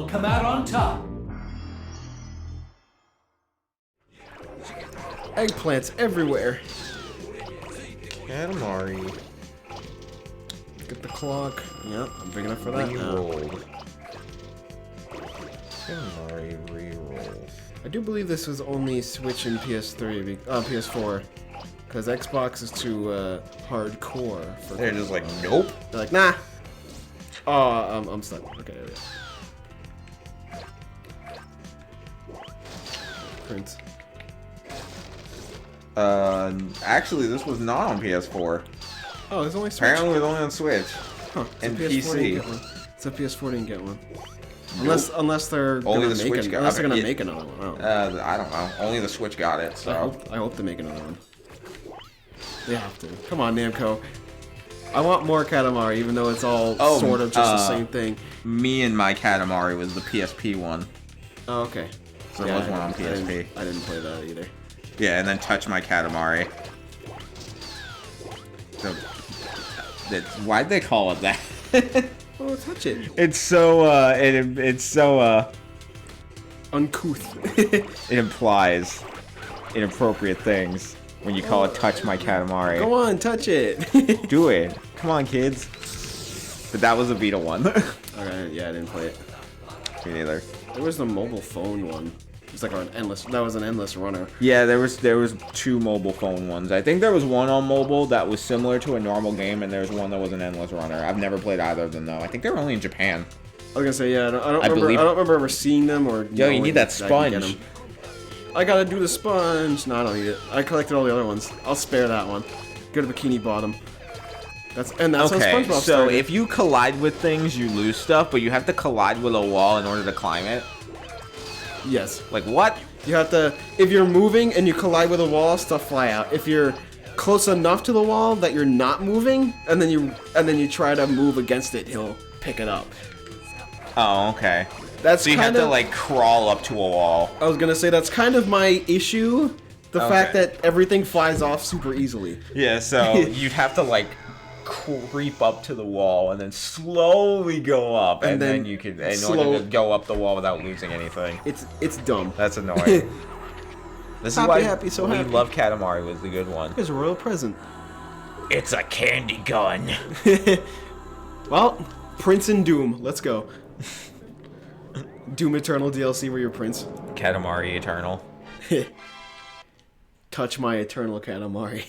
come out on top. Eggplants everywhere. Katamari. Get the clock. Yep, I'm big enough for that now. Reroll. Katamari Reroll. I do believe this was only Switch and PS3, PS4, because Xbox is too hardcore for. They're just like, nope. They're like, nah. Oh, I'm stuck. Okay, there we go. Prince. Actually, this was not on PS4. Oh, there's only Switch. Apparently, it was only on Switch Huh, and so PS4 didn't PC. get one. So PS4 didn't get one. Nope. Unless they're Only gonna the make Switch it. got- Unless they're gonna yeah. make another one. Oh. I don't know. Only the Switch got it, so. I hope they make another one. They have to. Come on, Namco. I want more Katamari, even though it's all sort of just the same thing. Me and my Katamari was the PSP one. Oh, okay. So there was one on PSP. I didn't play that either. Yeah, and then Touch My Katamari. So, why'd they call it that? Oh, touch it. It's so, it's so, Uncouth. it implies inappropriate things when you call it Touch My Katamari. Go on, touch it. Do it. Come on, kids. But that was a Vita one. Okay, yeah, I didn't play it. Me neither. There was the mobile phone one. It's like an endless. That was an endless runner. Yeah, there was 2 mobile phone ones. I think there was one on mobile that was similar to a normal game, and there was one that was an endless runner. I've never played either of them though. I think they were only in Japan. I was gonna say, yeah, I don't remember ever seeing them or. Yo, you need that I can get sponge. 'em. I gotta do the sponge. No, I don't need it. I collected all the other ones. I'll spare that one. Go to Bikini Bottom. That's how Okay, SpongeBob so started. if you collide with things, you lose stuff, but you have to collide with a wall in order to climb it. Yes, Like what? you have to. If you're moving and you collide with a wall, stuff fly out. If you're close enough to the wall that you're not moving, and then you try to move against it, he'll pick it up. Oh, okay. That's So you have kind to of, like crawl up to a wall. I was gonna say that's kind of my issue. The fact Okay. that everything flies off super easily. Yeah, so you'd have to like creep up to the wall and then slowly go up, and then you can in order to go up the wall without losing anything. It's dumb. That's annoying. This is Happy, why happy, so we happy. love Katamari was the good one. Here's a royal present. It's a candy gun. Well, Prince and Doom. Let's go. Doom Eternal DLC where you're Prince. Katamari Eternal. Touch my Eternal Katamari.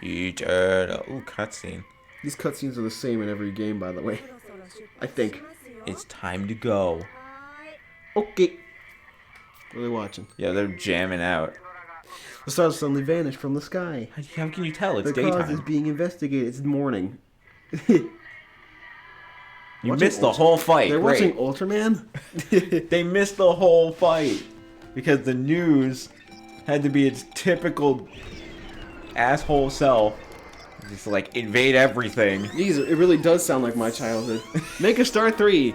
Eternal. Ooh, cutscene. These cutscenes are the same in every game, by the way. I think. It's time to go. Okay. What are they watching? Yeah, they're jamming out. The stars suddenly vanish from the sky. How can you tell? It's The cause is daytime. being investigated. It's morning. You watching missed the whole fight. They're Great. watching Ultraman? They missed the whole fight because the news had to be its typical asshole self. Just like invade everything. Jeez, it really does sound like my childhood. Make a Star 3.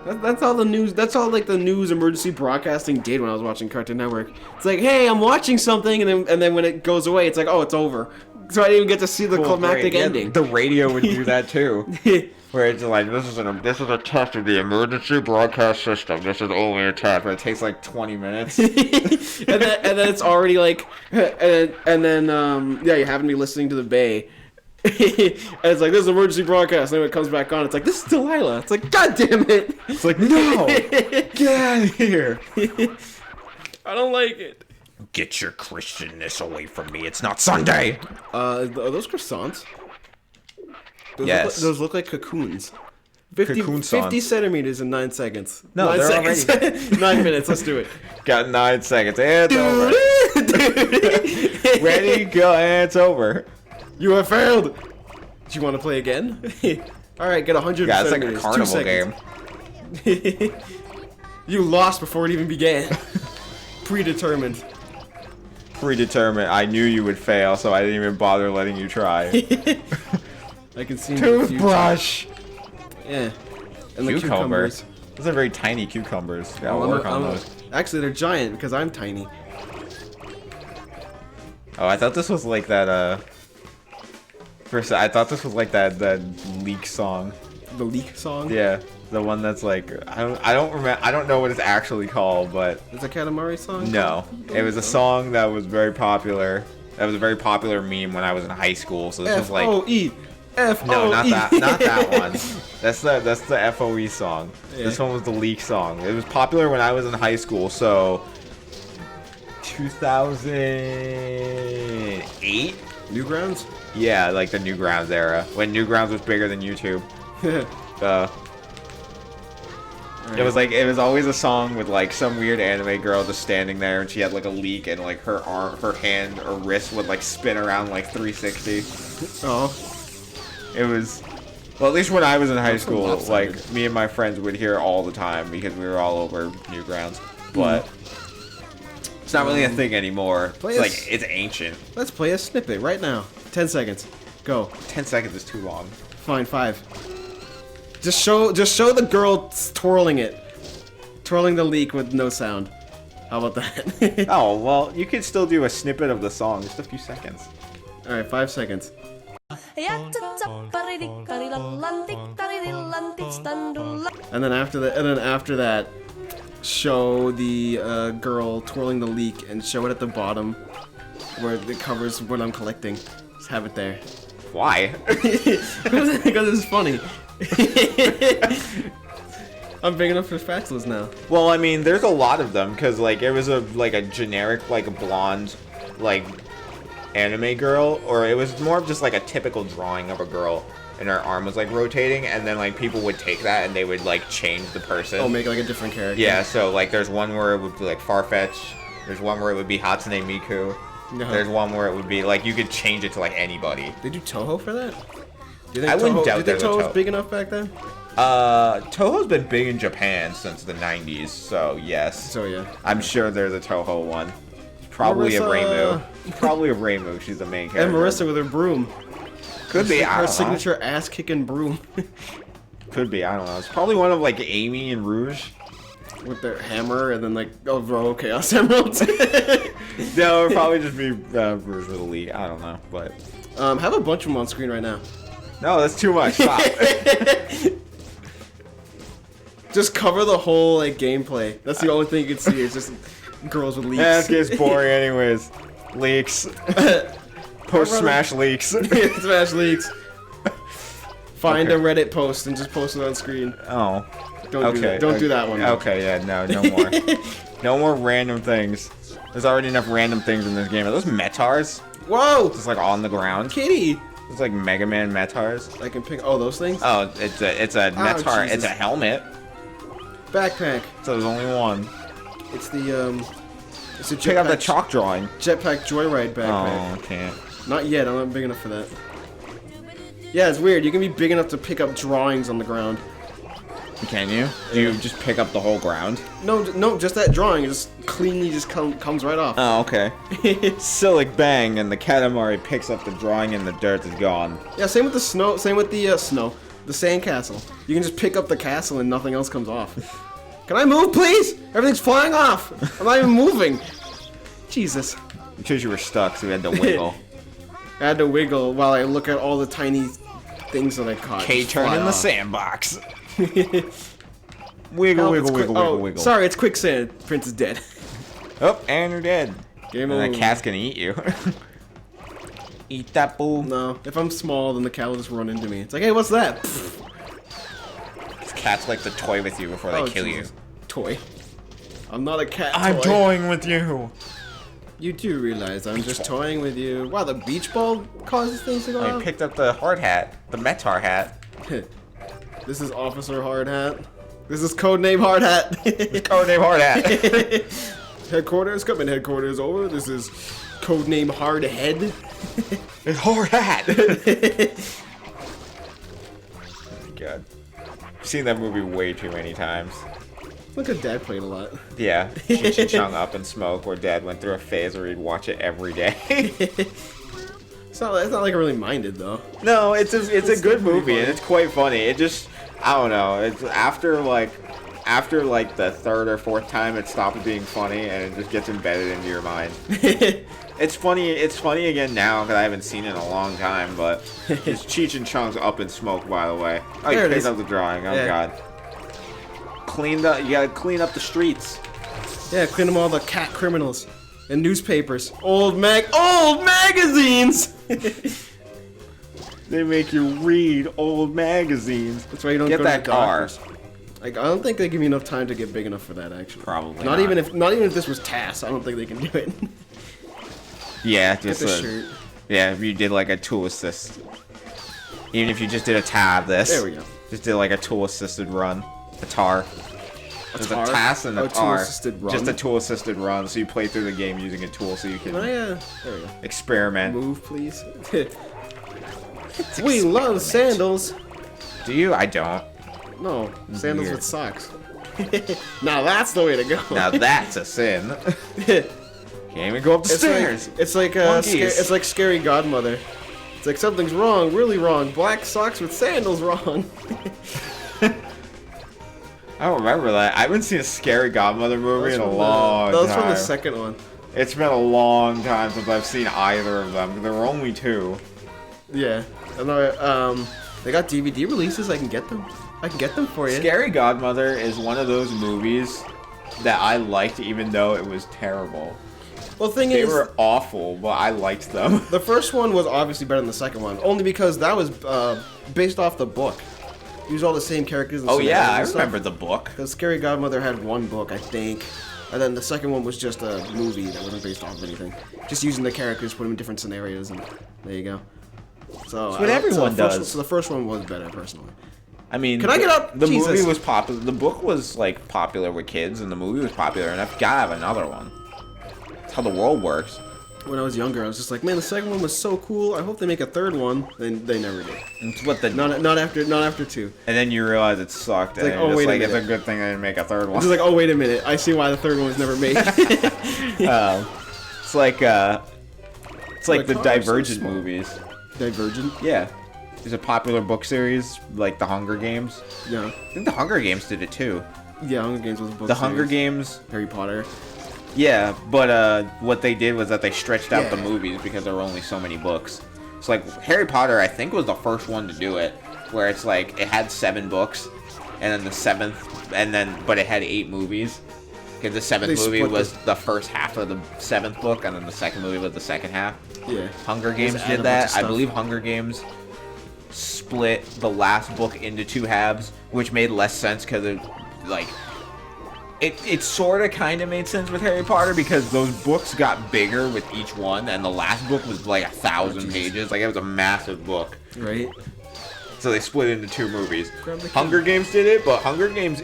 That's all the news. That's all like the news emergency broadcasting did when I was watching Cartoon Network. It's like, hey, I'm watching something, and then when it goes away, it's like, oh, it's over. So I didn't even get to see the climactic Yeah, ending. the radio would do that too. Where it's like, this is a test of the emergency broadcast system. This is only a test, but it takes like 20 minutes. and then it's already like, and then yeah, you haven't been listening to the Bay. And it's like, this is emergency broadcast. And then when it comes back on, it's like, this is Delilah. It's like, god damn it. It's like, no! Get out of here! I don't like it. Get your Christianness away from me. It's not Sunday! Are those croissants? Yes. Those look like cocoons. 50 Cocoon-sans. centimeters in 9 seconds. No, 9 they're seconds. 9 minutes, let's do it. Got 9 seconds. And it's over. Ready, go, and it's over. You have failed. Do you want to play again? Alright, get 100 Yeah, it's like centimeters. a carnival 2 game. seconds. You lost before it even began. Predetermined. Predetermined. I knew you would fail, so I didn't even bother letting you try. I can see in the future. Toothbrush! Yeah. And the Cucumber. cucumbers. Those are very tiny cucumbers. Gotta Oh, work on I'm- those. Actually, they're giant because I'm tiny. Oh, I thought this was like that, First, I thought this was like that leak song. The leak song? Yeah. The one that's like I don't remember. I don't know what it's actually called, but It's a Katamari song? no, it was a song that was very popular. That was a very popular meme when I was in high school. So this was like F-O-E. F-O-E. no, not that one. That's the FOE song. Yeah. This one was the leak song. It was popular when I was in high school. So 2008. Newgrounds? Yeah, like the Newgrounds era when Newgrounds was bigger than YouTube. It was like it was always a song with like some weird anime girl just standing there and she had like a leak and like her arm, her hand or wrist would like spin around like 360. Oh. It was well, at least when I was in high school, lopsided. like me and my friends would hear it all the time because we were all over Newgrounds. But it's not really a thing anymore. It's like it's ancient. Let's play a snippet right now. 10 seconds. Go. 10 seconds is too long. Fine, 5. Just show the girl twirling it. Twirling the leak with no sound. How about that? Oh, well, you could still do a snippet of the song, just a few seconds. Alright, 5 seconds. And then after that, show the girl twirling the leak and show it at the bottom where it covers what I'm collecting. Just have it there. Why? Because it's funny. I'm big enough for spatulas now. Well, I mean, there's a lot of them because like it was a generic like blonde like anime girl, or it was more of just like a typical drawing of a girl and her arm was like rotating, and then like people would take that and they would like change the person. Oh, make like a different character. Yeah, so like there's one where it would be like Farfetch. There's one where it would be Hatsune Miku. No. There's one where it would be like you could change it to like anybody. They do Toho for that? Do you think I wouldn't doubt do you think there's a Toho was Toho. big enough back then? Toho's been big in Japan since the 90s, so yes. So yeah. I'm sure there's a Toho one. Probably a Marissa- Reimu. Probably a Reimu. She's the main character. And Marissa with her broom. Could be. I Her don't know. signature ass-kicking broom. Could be. I don't know. It's probably one of like Amy and Rouge. With their hammer and then like row Chaos Emeralds. No, it'd probably just be Rouge with a lead. I don't know, but have a bunch of them on screen right now. no, that's too much. Stop. Just cover the whole like gameplay. That's the only thing you can see. Is just girls with leaks. Yeah, it gets boring anyways. Leaks. Post smash leaks. Smash leaks. Find Okay. a Reddit post and just post it on screen. Oh. Don't do that. Don't do that one. though. Okay, yeah, no more. No more random things. There's already enough random things in this game. Are those Metars? Whoa! Just like on the ground? Kitty! It's like Mega Man Metars. I can pick. Oh, those things? Oh, it's a Metar. Jesus. It's a helmet. Backpack. So there's only one. It's the It's a Check out the jetpack- chalk drawing. Jetpack Joyride backpack. Oh, can't. Not yet. I'm not big enough for that. Yeah, it's weird. You can be big enough to pick up drawings on the ground. Can you? Do you just pick up the whole ground? No, just that drawing. It just cleanly just comes right off. Oh, okay. Silic bang, and the Katamari picks up the drawing and the dirt is gone. Yeah, same with the snow. Same with the snow. The sand castle. You can just pick up the castle and nothing else comes off. Can I move, please? Everything's flying off. I'm not even moving. Jesus. Because you were stuck, so you had to wiggle. I had to wiggle while I look at all the tiny things that I caught. just K-turn fly in the off. sandbox. Help, Wiggle, it's wiggle, quick- wiggle, oh, wiggle, wiggle. Sorry, it's quicksand. Prince is dead. Oh, and you're dead. Game And over. the cat's gonna eat you. Eat that boo. No, if I'm small, then the cat will just run into me. It's like, hey, what's that? Cats like to toy with you before they Oh, kill Jesus. Toy. I'm not a cat you. I'm toy. toying with you. You do realize I'm just toying with you. Wow, the beach ball causes things to go I out? picked up the hard hat, the Metar hat. This is Officer Hard Hat. This is codename Hard Hat. Codename hard hat. Headquarters, come in headquarters, over. This is codename Hard Head. It's hard hat. Oh my God. I've seen that movie way too many times. Look at Dad played a lot. Yeah, Cheech and Chong Up and Smoke, where Dad went through a phase where he'd watch it every day. It's not like really minded though. No, it's a good pretty movie funny. and it's quite funny. It just, I don't know. It's after the third or fourth time it stops being funny and it just gets embedded into your mind. It's funny. It's funny again now because I haven't seen it in a long time. But it's Cheech and Chong's Up in Smoke, by the way. Oh, There you it picked is. up the drawing. Oh Yeah. God. gotta clean up the streets. Yeah, clean them all the cat criminals and newspapers. Old magazines. They make you read old magazines. That's why you don't get go that to the car. doctors. Like, I don't think they give you enough time to get big enough for that. Actually, Probably not even if this was TAS. I don't think they can do it. Yeah, Get the shirt. Yeah, if you did like a tool assist. Even if you just did a tab, There we go. Just did like a tool assisted run. A tar. There's a TAS and a tar. Tool-assisted run? Just a tool assisted run, so you play through the game using a tool so you can There we go. experiment. Move, please. We love sandals. Do you? I don't. No, sandals Weird. with socks. Now that's the way to go. Now that's a sin. Can't even go up the stairs. It's like Monkeys. it's like Scary Godmother. It's like something's wrong, really wrong. Black socks with sandals wrong. I don't remember that. I haven't seen a Scary Godmother movie in a long time. That was from the second one. It's been a long time since I've seen either of them. There were only two. Yeah. I know. They got DVD releases. I can get them. I can get them for you. Scary Godmother is one of those movies that I liked even though it was terrible. Well, the thing They is, were awful, but I liked them. the first one was obviously better than the second one, only because that was based off the book. Use all the same characters. And Oh yeah, I scenarios and stuff. remember the book. Because Scary Godmother had one book, I think, and then the second one was just a movie that wasn't based off of anything. Just using the characters, put them in different scenarios, and there you go. So That's what everyone does. So the first one was better, personally. I mean, Can I get up? The Jesus. movie was popular. The book was like popular with kids, and the movie was popular. And I've got to have another one. That's how the world works. When I was younger, I was just like, man, the second one was so cool. I hope they make a third one. Then they never did. It's what the Not after two. And then you realize it sucked. It's and like, you're oh, just wait a like, it's a minute. good thing they didn't make a third one. It's just like, oh wait a minute, I see why the third one was never made. It's like Like, the oh, Divergent so small. movies. Divergent. Yeah. There's a popular book series like The Hunger Games. Yeah. I think The Hunger Games did it too. Yeah, Hunger Games was a book. The Hunger series. Games. Harry Potter. Yeah, but what they did was that they stretched out the Yeah. movies because there were only so many books. So like Harry Potter, I think was the first one to do it, where it's like it had 7 books, and then the 7th, but it had 8 movies. Because the 7th They movie split was the first half of the 7th book, and then the second movie was the second half. Yeah. Hunger Games add a bunch did of that. I stuff. believe Hunger Games split the last book into 2 halves, which made less sense because it sort of kind of made sense with Harry Potter because those books got bigger with each one, and the last book was like 1,000 pages. Like it was a massive book. Right. So they split into 2 movies. Grab the Hunger Games did it, but Hunger Games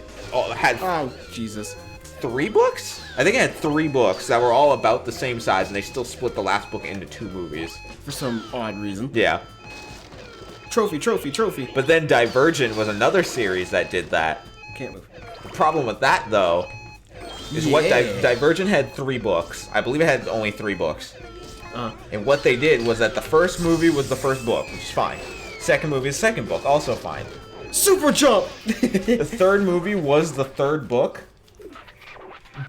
had Oh Jesus. 3 books? I think it had 3 books that were all about the same size, and they still split the last book into 2 movies. For some odd reason. Yeah. Trophy. But then Divergent was another series that did that. Can't move. The problem with that, though, is Divergent had 3 books. I believe it had only 3 books. And what they did was that the first movie was the first book, which is fine. Second movie is the second book, also fine. Super jump. The third movie was the third book,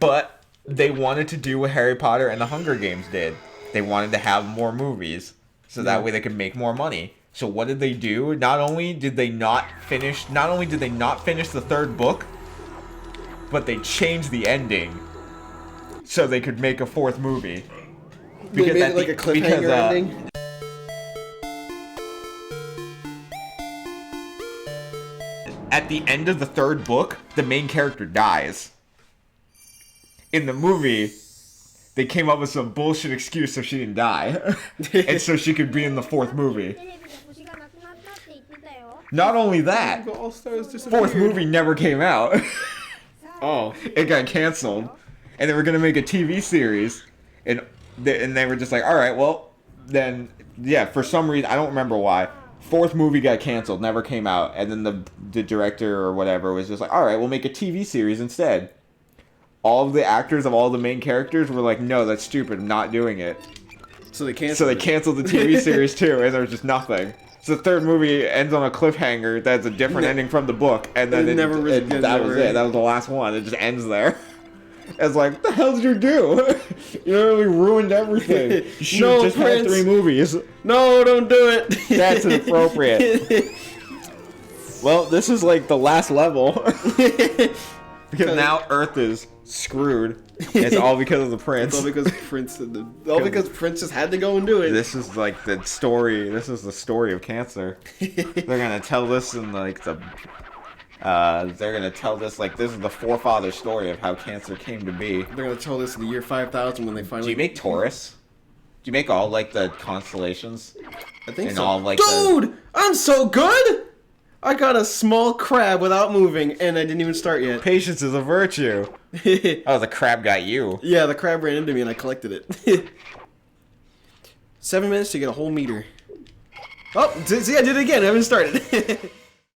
but they wanted to do what Harry Potter and the Hunger Games did. They wanted to have more movies, so that way they could make more money. So what did they do? Not only did they not finish the third book, but they changed the ending so they could make a 4th movie. They made it like a cliffhanger ending. At the end of the 3rd book, the main character dies. In the movie, they came up with some bullshit excuse so she didn't die. And so she could be in the 4th movie. Not only that, The All-Stars disappeared. 4th movie never came out. Oh. It got canceled. And they were going to make a TV series. And they were just like, alright, well, then, yeah, for some reason, I don't remember why. 4th movie got canceled, never came out. And then the director or whatever was just like, alright, we'll make a TV series instead. All of the actors of all the main characters were like, no, that's stupid, I'm not doing it. So they canceled. So they canceled the TV series too, and there was just nothing. So the 3rd movie ends on a cliffhanger that's a different ending from the book, and then That was it. That was the last one. It just ends there. It's like, what the hell did you do? You literally ruined everything. You should No, just Prince. had 3 movies. No, don't do it. That's inappropriate. Well, this is like the last level. Because now Earth is screwed. It's all because of the prince. It's all because Prince just had to go and do it. This is like the story. This is the story of cancer. They're gonna tell this in like the. They're gonna tell this like this is the forefather story of how cancer came to be. They're gonna tell this in the year 5000 when they finally. Do you make Taurus? Do you make all like the constellations? I think and so. all, like, Dude, I'm so good. I got a small crab without moving, and I didn't even start yet. Patience is a virtue. Oh, the crab got you. Yeah, the crab ran into me, and I collected it. 7 minutes to get a whole meter. Oh, see, I did it again. I haven't started.